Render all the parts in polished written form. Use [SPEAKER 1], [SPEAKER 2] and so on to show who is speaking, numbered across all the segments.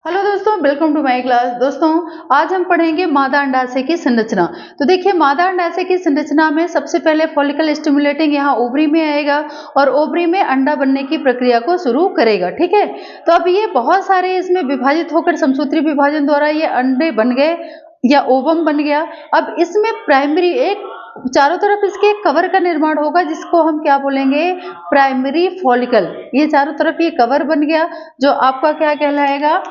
[SPEAKER 1] Hello दोस्तों, welcome to my class. दोस्तों, आज हम पढ़ेंगे मादा अंडाशय की संरचना। तो देखिए, मादा अंडाशय की संरचना में सबसे पहले फॉलिकल स्टिमुलेटिंग यहाँ ओवरी में आएगा और ओवरी में अंडा बनने की प्रक्रिया को शुरू करेगा। ठीक है, तो अब ये बहुत सारे इसमें विभाजित होकर समसूत्री विभाजन द्वारा ये अंडे बन गए या ओवम बन गया। अब इसमें प्राइमरी एक चारों तरफ इसके कवर का निर्माण होगा, जिसको हम क्या बोलेंगे, प्राइमरी फॉलिकल। ये चारों तरफ ये कवर बन गया, जो आपका क्या कहलाएगा,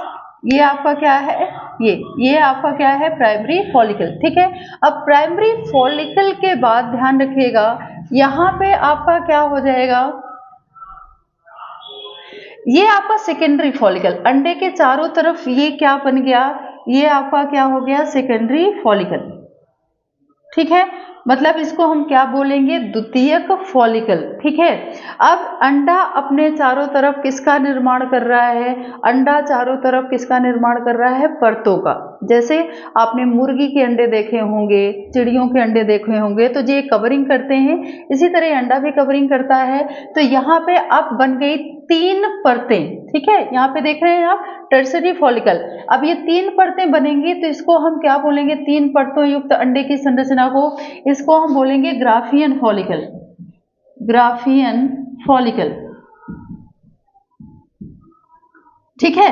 [SPEAKER 1] ये आपका क्या है, ये आपका क्या है, प्राइमरी फॉलिकल। ठीक है, अब प्राइमरी फॉलिकल के बाद ध्यान रखिएगा, यहाँ पे आपका क्या हो जाएगा, ये आपका सेकेंडरी फॉलिकल। अंडे के चारों तरफ ये क्या बन गया, ये आपका क्या हो गया, सेकेंडरी फॉलिकल। ठीक है, मतलब इसको हम क्या बोलेंगे, द्वितीयक फॉलिकल। ठीक है, अब अंडा अपने चारों तरफ किसका निर्माण कर रहा है, अंडा चारों तरफ किसका निर्माण कर रहा है, परतों का। जैसे आपने मुर्गी के अंडे देखे होंगे, चिड़ियों के अंडे देखे होंगे, तो ये कवरिंग करते हैं, इसी तरह अंडा भी कवरिंग करता है। तो यहाँ पे अब बन गई 3 परतें। ठीक है, यहाँ पे देख रहे हैं आप, टर्सरी फॉलिकल। अब ये 3 परतें बनेंगी, तो इसको हम क्या बोलेंगे, 3 परतों युक्त अंडे की संरचना को, इसको हम बोलेंगे ग्राफियन फॉलिकल। Graafian follicle. ठीक है,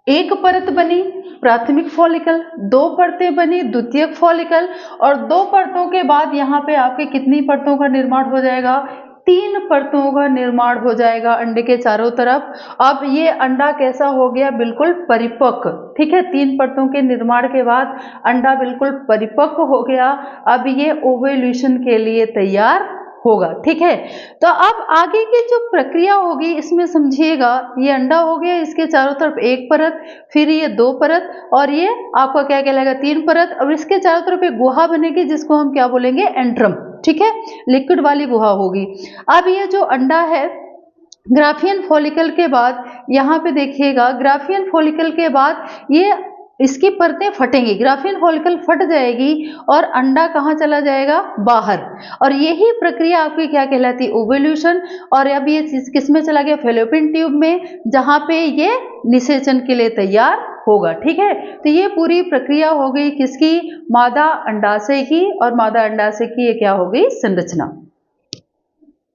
[SPEAKER 1] एक परत बनी प्राथमिक फॉलिकल, 2 परतें बनी द्वितीयक फॉलिकल, और 2 परतों के बाद यहाँ पे आपके कितनी परतों का निर्माण हो जाएगा, 3 परतों का निर्माण हो जाएगा अंडे के चारों तरफ। अब ये अंडा कैसा हो गया, बिल्कुल परिपक्व। ठीक है, 3 परतों के निर्माण के बाद अंडा बिल्कुल परिपक्व हो गया। अब ये ओव्यूलेशन के लिए तैयार होगा। ठीक है, तो अब आगे की जो प्रक्रिया होगी इसमें समझिएगा, ये अंडा हो गया, इसके चारों तरफ 1 परत, फिर ये 2 परत, और ये आपका क्या कहलाएगा, 3 परत। अब इसके चारों तरफ एक गुहा बनेगी, जिसको हम क्या बोलेंगे, एंट्रम। ठीक है, लिक्विड वाली गुहा होगी। अब ये जो अंडा है, ग्राफियन फॉलिकल के बाद यहाँ पे देखिएगा, ग्राफियन फॉलिकल के बाद ये इसकी परतें फटेंगी, ग्राफियन फॉलिकल फट जाएगी और अंडा कहाँ चला जाएगा, बाहर। और यही प्रक्रिया आपकी क्या कहलाती है, ओव्यूलेशन। और अब ये किस में चला गया, फैलोपियन ट्यूब में, जहाँ पे ये निषेचन के लिए तैयार होगा। ठीक है, तो ये पूरी प्रक्रिया हो गई किसकी, मादा अंडाशय की, और मादा अंडाशय की ये क्या हो गई, संरचना।